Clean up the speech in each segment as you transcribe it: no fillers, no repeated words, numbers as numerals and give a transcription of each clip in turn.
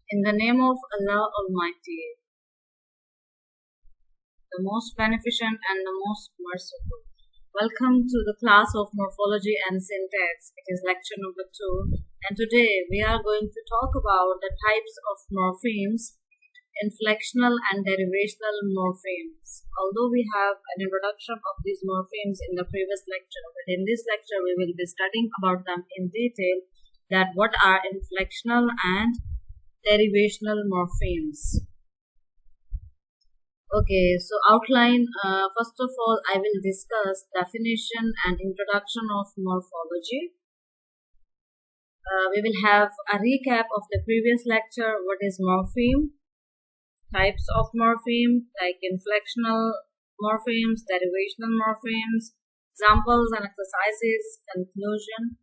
In the name of Allah Almighty, the most beneficent and the most merciful. Welcome to the class of Morphology and Syntax. It is lecture number 2, and today we are going to talk about the types of morphemes, inflectional and derivational morphemes. Although we have an introduction of these morphemes in the previous lecture, but in this lecture we will be studying about them in detail, that what are inflectional and derivational morphemes. Okay, so outline. First of all, I will discuss definition and introduction of morphology. We will have a recap of the previous lecture. What is morpheme? Types of morpheme, like inflectional morphemes, derivational morphemes, examples and exercises, conclusion,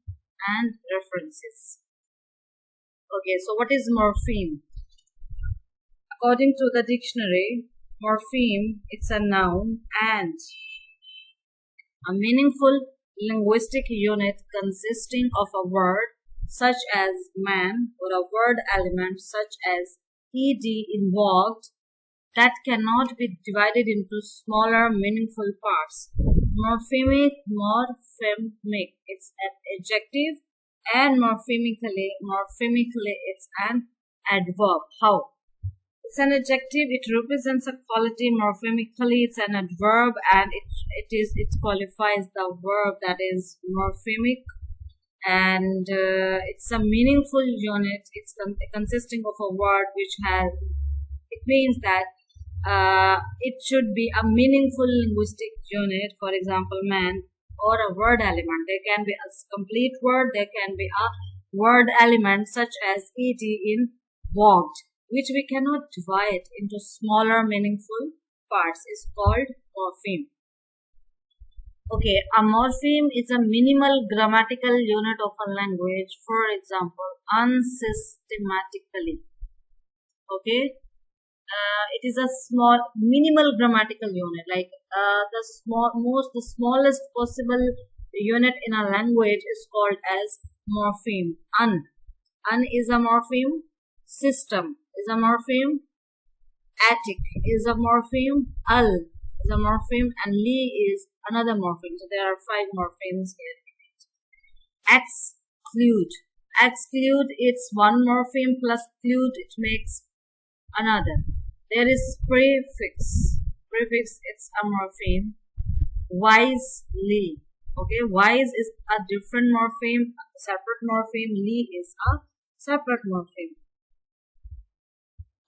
and references. Okay, so what is morpheme? According to the dictionary, morpheme, it's a noun and a meaningful linguistic unit consisting of a word such as man or a word element such as ed invoked that cannot be divided into smaller meaningful parts. Morphemic, it's an adjective, and morphemically it's an adverb. How? It's an adjective, it represents a quality. Morphemically it's an adverb, and it qualifies the verb that is morphemic, and it's a meaningful unit. It's consisting of a word which has, it means that it should be a meaningful linguistic unit. For example, man, or a word element. There can be a complete word, there can be a word element such as ed in walked, which we cannot divide into smaller meaningful parts, is called morpheme. Okay, a morpheme is a minimal grammatical unit of a language. For example, unsystematically. Okay, it is a small minimal grammatical unit, like the smallest possible unit in a language is called as morpheme. Un is a morpheme. System is a morpheme. Attic is a morpheme. Al is a morpheme, and li is another morpheme. So there are 5 morphemes here. Exclude, it's one morpheme plus clude, it makes another. There is prefix, it's a morpheme. Wisely, okay, wise is a different morpheme, a separate morpheme. Li is a separate morpheme.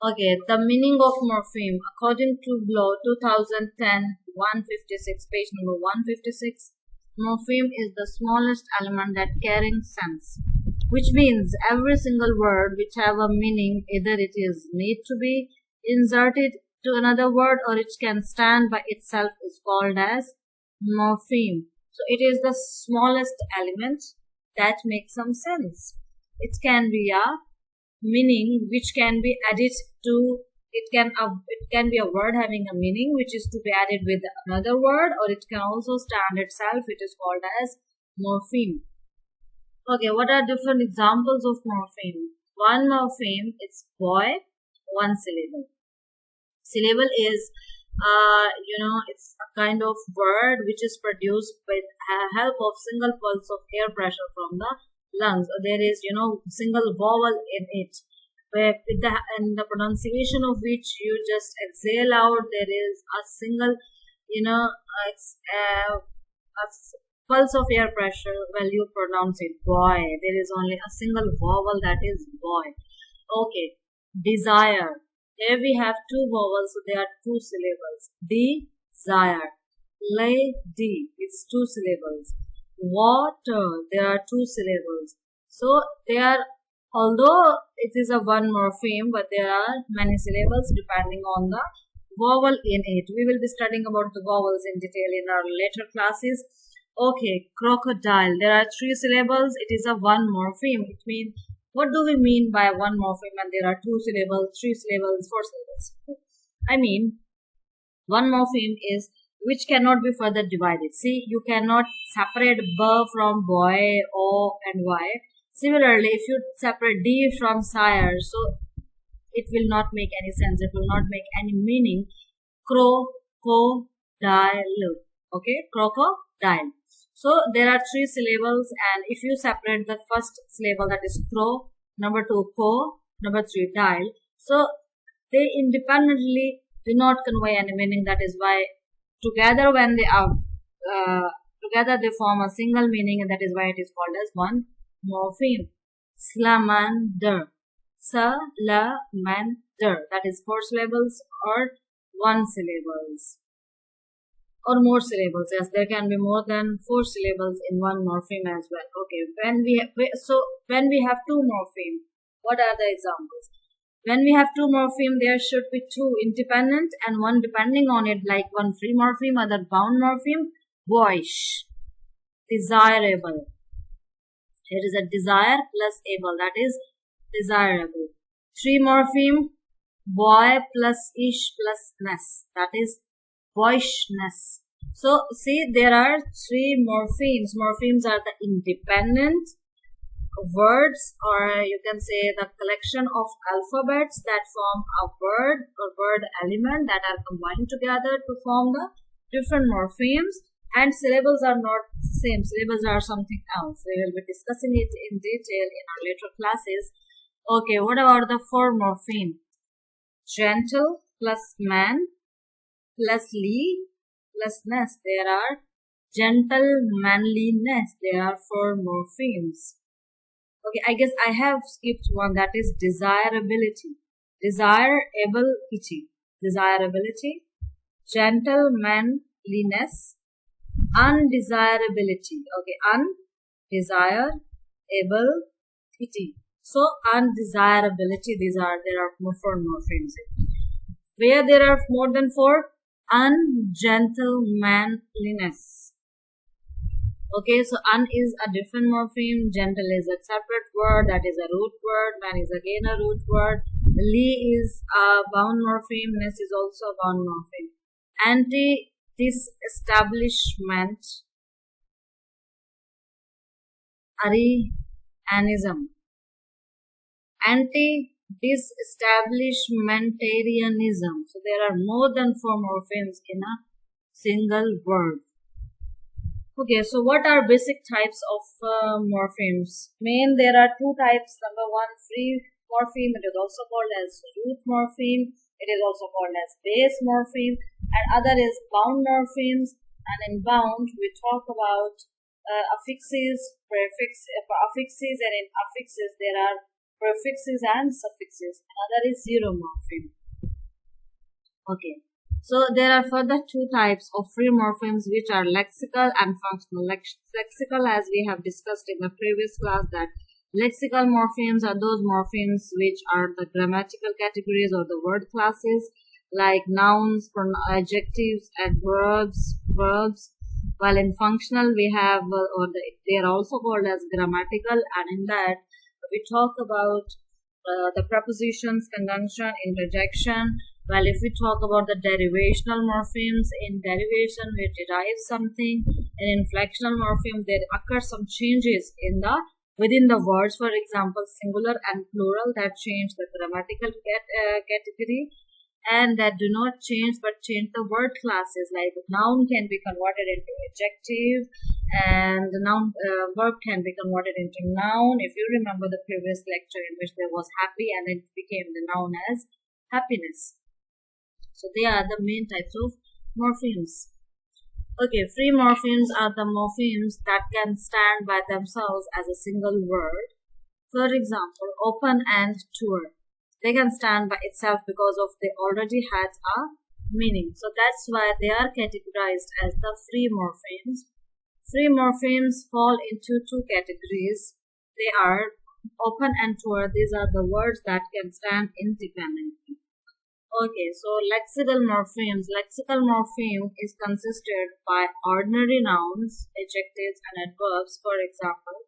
Okay, the meaning of morpheme. According to Blow 2010 156, page number 156, morpheme is the smallest element that carries sense, which means every single word which have a meaning, either it is need to be inserted to another word or it can stand by itself, is called as morpheme. So it is the smallest element that makes some sense. It can be a meaning which can be added to, it can be a word having a meaning which is to be added with another word, or it can also stand itself. It is called as morpheme. Okay, what are different examples of morpheme? One morpheme, it's boy, one syllable. Syllable is it's a kind of word which is produced with help of single pulse of air pressure from the lungs. There is single vowel in it, where and the pronunciation of which you just exhale out. There is a single it's a pulse of air pressure while you pronounce it. Boy, there is only a single vowel, that is boy. Okay, desire. Here we have 2 vowels, so there are 2 syllables. Desire. Lady, it's 2 syllables. Water, there are 2 syllables. So they are, although it is a one morpheme, but there are many syllables depending on the vowel in it. We will be studying about the vowels in detail in our later classes. Okay, crocodile, there are 3 syllables. It is a one morpheme. It means, what do we mean by one morpheme when there are 2 syllables, 3 syllables, 4 syllables? I mean, one morpheme is which cannot be further divided. See, you cannot separate b from boy, o and y. Similarly, if you separate d from sire, so it will not make any sense. It will not make any meaning. Crocodile. Okay, crocodile. So there are 3 syllables, and if you separate the first syllable, that is cro, number 2 co, number 3 dial, so they independently do not convey any meaning. That is why together, when they are together, they form a single meaning, and that is why it is called as one morpheme. Salamander, salamander, that is 4 syllables or 1 syllables or more syllables. Yes, there can be more than 4 syllables in one morpheme as well. Okay, when we have 2 morpheme, what are the examples? When we have 2 morpheme, there should be 2 independent and 1 depending on it, like one free morpheme, other bound morpheme. Boyish, desirable. Here is a desire plus able, that is desirable. 3 morpheme, boy plus ish plus ness, that is boyishness. So see, there are 3 morphemes. Morphemes are the independent words, or you can say the collection of alphabets that form a word or word element that are combined together to form the different morphemes. And syllables are not the same. Syllables are something else. We will be discussing it in detail in our later classes. Okay, what about the 4 morpheme? Gentle plus man plus lee plus ness. There are gentle, manliness. There are 4 morphemes. Okay, I guess I have skipped one, that is desirability. Desirability. Desirability. Gentlemanliness. Undesirability. Okay, undesirability. So undesirability, there are 4 morphemes. Where there are more than 4, ungentlemanliness. Okay, so un is a different morpheme, gentle is a separate word, that is a root word, man is again a root word, lee is a bound morpheme, ness is also a bound morpheme. Anti-disestablishment, Arianism. Anti-disestablishmentarianism. So there are more than 4 morphemes in a single word. Okay, so what are basic types of morphemes? There are 2 types. Number 1, free morpheme. It is also called as root morpheme. It is also called as base morpheme. And other is bound morphemes. And in bound, we talk about affixes, affixes, and in affixes there are prefixes and suffixes. Another is zero morpheme. Okay. So there are further 2 types of free morphemes, which are lexical and functional. Lexical, as we have discussed in the previous class, that lexical morphemes are those morphemes which are the grammatical categories or the word classes, like nouns, adjectives, and verbs. While in functional, we have, they are also called as grammatical, and in that we talk about the prepositions, conjunction, interjection. Well, if we talk about the derivational morphemes, in derivation we derive something. In inflectional morpheme, there occur some changes within the words. For example, singular and plural that change the grammatical category, and that do not change but change the word classes. Like noun can be converted into adjective, and the noun verb can be converted into noun. If you remember the previous lecture in which there was happy and then it became the noun as happiness. So they are the main types of morphemes. Okay, free morphemes are the morphemes that can stand by themselves as a single word. For example, open and tour. They can stand by itself because of they already had a meaning. So that's why they are categorized as the free morphemes. Free morphemes fall into 2 categories. They are open and tour. These are the words that can stand independently. Okay, so lexical morphemes. Lexical morpheme is consisted by ordinary nouns, adjectives, and adverbs. For example,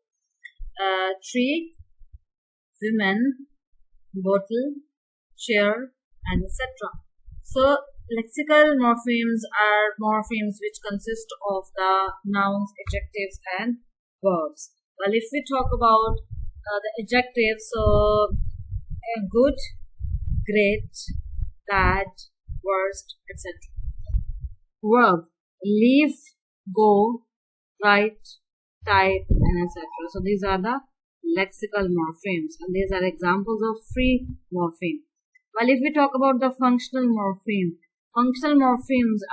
tree, women, bottle, chair, and etc. So lexical morphemes are morphemes which consist of the nouns, adjectives, and verbs. Well, if we talk about the adjectives, so good, great, bad, worst, etc. Verb: leave, go, write, type, and etc. So these are the lexical morphemes, and these are examples of free morpheme. While if we talk about the functional morphemes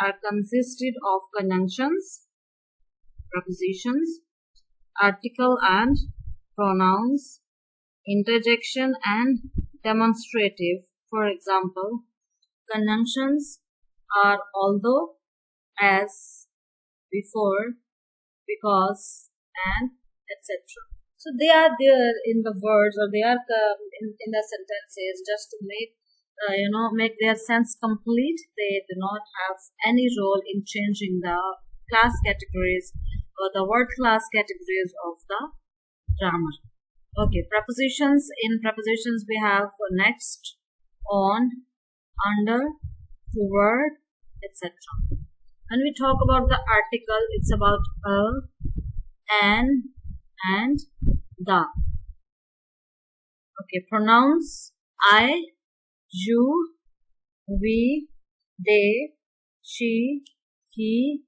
are consisted of conjunctions, prepositions, article and pronouns, interjection and demonstrative. For example, conjunctions are although, as, before, because, and etc. So they are there in the words, or they are in the sentences just to make their sense complete. They do not have any role in changing the class categories or the word class categories of the grammar. Okay, prepositions. In prepositions we have next, on, under, toward, etc. When we talk about the article, it's about a, an, and the. Okay, pronouns: I, you, we, they, she, he,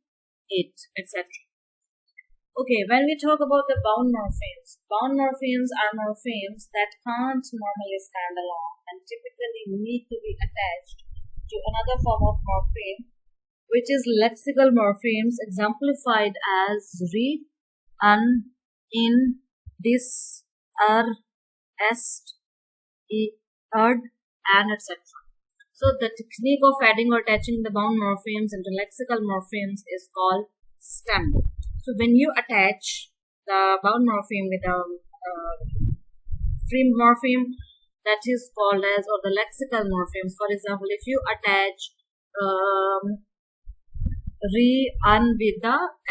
it, etc. Okay, when we talk about the bound morphemes are morphemes that can't normally stand alone and typically need to be attached to another form of morpheme, which is lexical morphemes, exemplified as re, un, in, dis, est, ed, and etc. So the technique of adding or attaching the bound morphemes into lexical morphemes is called stem. So when you attach the bound morpheme with a free morpheme, that is called as, or the lexical morphemes. For example, if you attach re, un with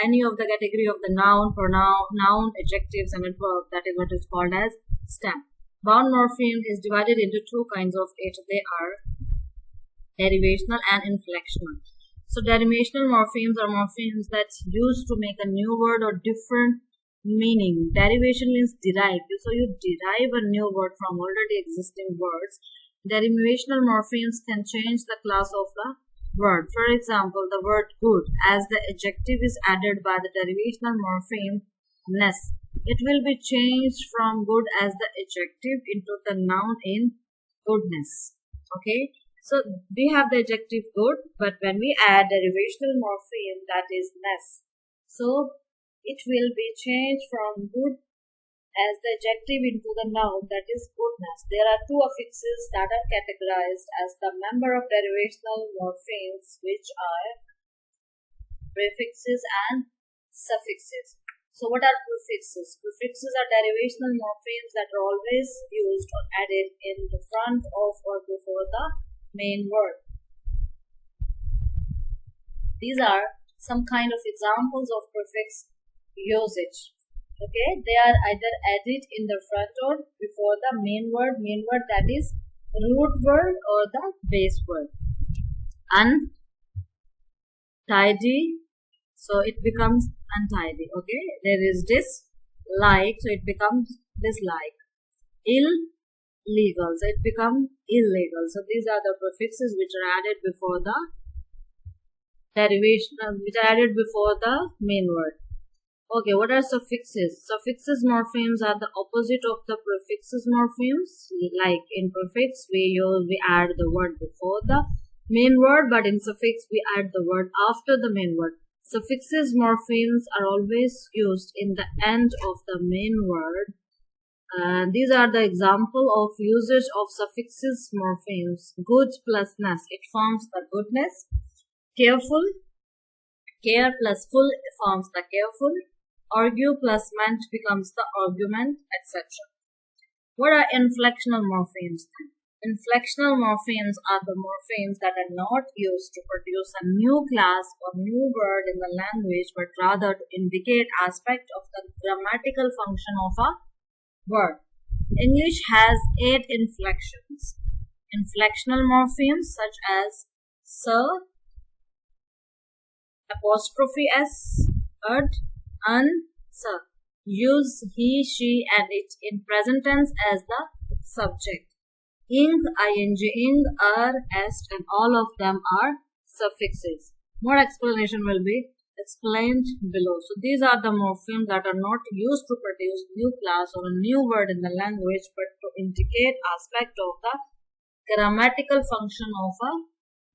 any of the category of the noun, pronoun, adjectives, and adverb, that is what is called as stem. Bound morpheme is divided into two kinds of it. They are derivational and inflectional. So derivational morphemes are morphemes that used to make a new word or different meaning. Derivation means derived. So you derive a new word from already existing words. Derivational morphemes can change the class of the word. For example, the word good, as the adjective is added by the derivational morpheme ness, it will be changed from good as the adjective into the noun in goodness. Okay. So we have the adjective good, but when we add derivational morpheme, that is ness, so it will be changed from good as the adjective into the noun, that is goodness. There are two affixes that are categorized as the member of derivational morphemes, which are prefixes and suffixes. So what are prefixes? Prefixes are derivational morphemes that are always used or added in the front of or before the main word. These are some kind of examples of prefix usage. Okay, they are either added in the front or before the main word, that is root word or the base word. Untidy, so it becomes untidy. Okay, there is dislike, so it becomes dislike. Illegal, so it becomes illegal. So these are the prefixes which are added before the derivation, which are added before the main word. Okay, what are suffixes? Suffixes morphemes are the opposite of the prefixes morphemes. Like in prefix, we add the word before the main word, but in suffix we add the word after the main word. Suffixes morphemes are always used in the end of the main word. These are the example of usage of suffixes morphemes. Good plus ness, it forms the goodness. Careful, care plus full forms the careful. Argue plus meant becomes the argument, etc. What are inflectional morphemes? Inflectional morphemes are the morphemes that are not used to produce a new class or new word in the language, but rather to indicate aspect of the grammatical function of a word. English has 8 inflections. Inflectional morphemes such as sir, apostrophe s, sir. Use he, she, and it in present tense as the subject. Ing, ing, ing, est, and all of them are suffixes. More explanation will be explained below. So these are the morphemes that are not used to produce new class or a new word in the language, but to indicate aspect of the grammatical function of a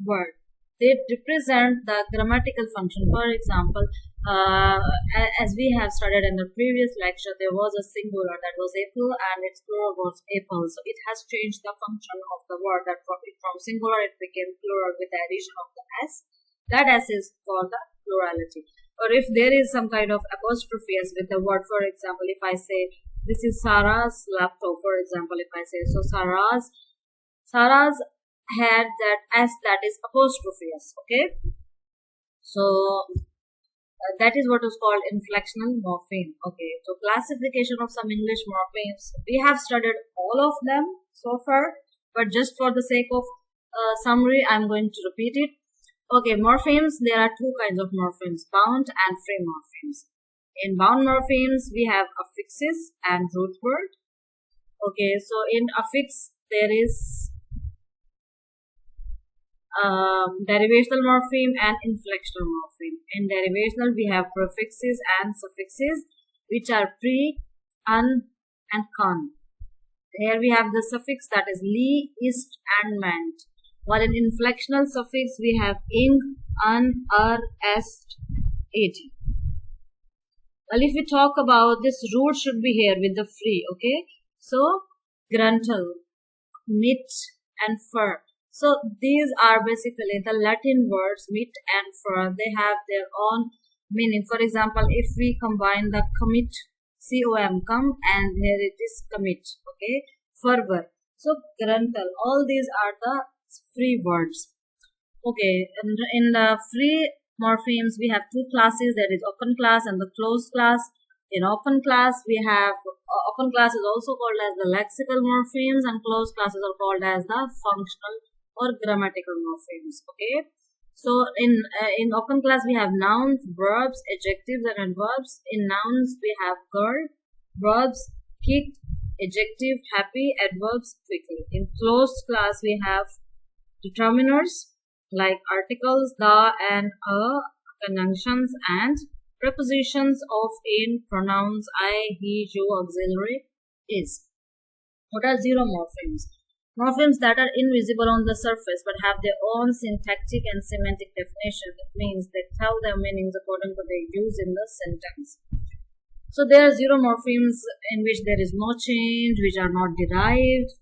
word. They represent the grammatical function. For example, as we have studied in the previous lecture, there was a singular that was apple and its plural was apple. So it has changed the function of the word, that from singular it became plural with the addition of the s. That s is for the plurality. Or if there is some kind of apostrophe s with the word, for example, if I say this is Sarah's laptop, for example, if I say, so Sarah's had that s that is apostrophe s. Okay, so that is what is called inflectional morpheme. Okay, so classification of some English morphemes, we have studied all of them so far, but just for the sake of summary, I'm going to repeat it. Okay, morphemes, there are two kinds of morphemes, bound and free morphemes. In bound morphemes, we have affixes and root word. Okay, so in affix, there is derivational morpheme and inflectional morpheme. In derivational, we have prefixes and suffixes, which are pre, un, and con. Here we have the suffix that is li, ist, and ment. While in inflectional suffix, we have ing, un, est, et. Well, if we talk about this, root should be here with the free. Okay, so gruntal, mit, and fur. So these are basically the Latin words mit and fur. They have their own meaning. For example, if we combine the commit, com, come, and here it is commit. Okay, fervor. So gruntal. All these are the free words. Okay, in the free morphemes, we have two classes. There is open class and the closed class. In open class, we have open class is also called as the lexical morphemes, and closed classes are called as the functional or grammatical morphemes. Okay, so in open class we have nouns, verbs, adjectives, and adverbs. In nouns we have girl, verbs, kicked, adjective, happy, adverbs, quickly. In closed class we have determiners like articles, the and a, conjunctions, and prepositions of, in, pronouns, I, he, you, auxiliary, is. What are zero morphemes? Morphemes that are invisible on the surface but have their own syntactic and semantic definition. It means they tell their meanings according to their use in the sentence. So there are zero morphemes in which there is no change, which are not derived,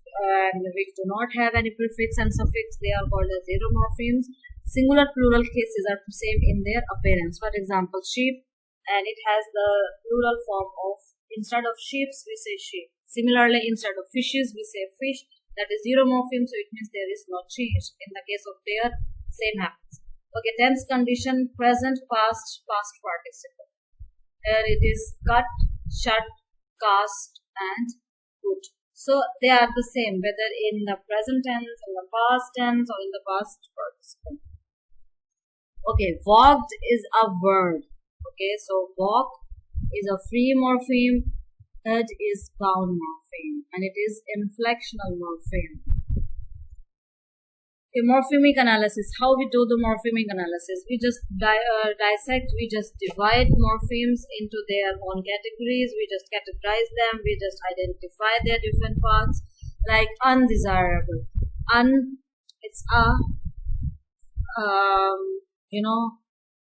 and which do not have any prefix and suffix. They are called as zero morphemes. Singular plural cases are the same in their appearance. For example, sheep, and it has the plural form of, instead of sheeps we say sheep. Similarly, instead of fishes we say fish. That is zero morpheme, so it means there is no change. In the case of there, same happens. Okay, tense condition, present, past, past participle. Here it is cut, shut, cast, and put. So they are the same, whether in the present tense, in the past tense, or in the past participle. Okay, walked is a word. Okay, so walk is a free morpheme. That is bound morpheme, and it is inflectional morpheme. Okay, morphemic analysis. How we do the morphemic analysis? We just dissect, we just divide morphemes into their own categories, we just categorize them, we just identify their different parts. Like undesirable. It's a,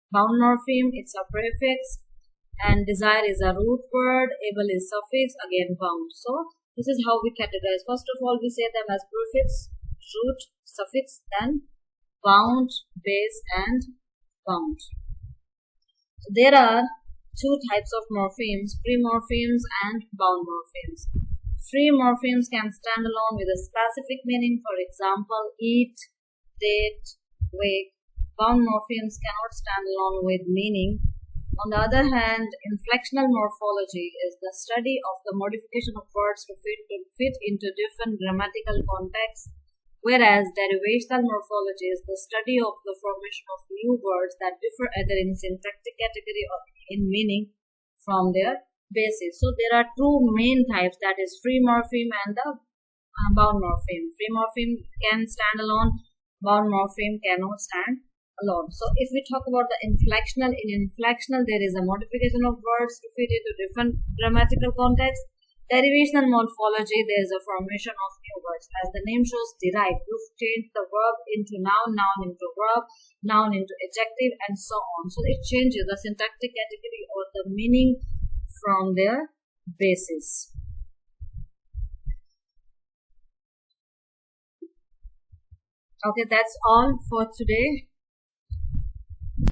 bound morpheme, it's a prefix. And desire is a root word, able is suffix, again bound. So this is how we categorize. First of all, we say them as prefix, root, suffix, then bound, base, and bound. So there are two types of morphemes, free morphemes and bound morphemes. Free morphemes can stand alone with a specific meaning, for example, eat, date, wake. Bound morphemes cannot stand alone with meaning. On the other hand, inflectional morphology is the study of the modification of words to fit into different grammatical contexts, whereas derivational morphology is the study of the formation of new words that differ either in syntactic category or in meaning from their basis. So there are two main types, that is free morpheme and the bound morpheme. Free morpheme can stand alone, bound morpheme cannot stand alone. So if we talk about the inflectional, in inflectional there is a modification of words to fit into different grammatical contexts. Derivation and morphology, there is a formation of new words. As the name shows, derive. You've changed the verb into noun, noun into verb, noun into adjective, and so on. So it changes the syntactic category or the meaning from their basis. Okay, that's all for today.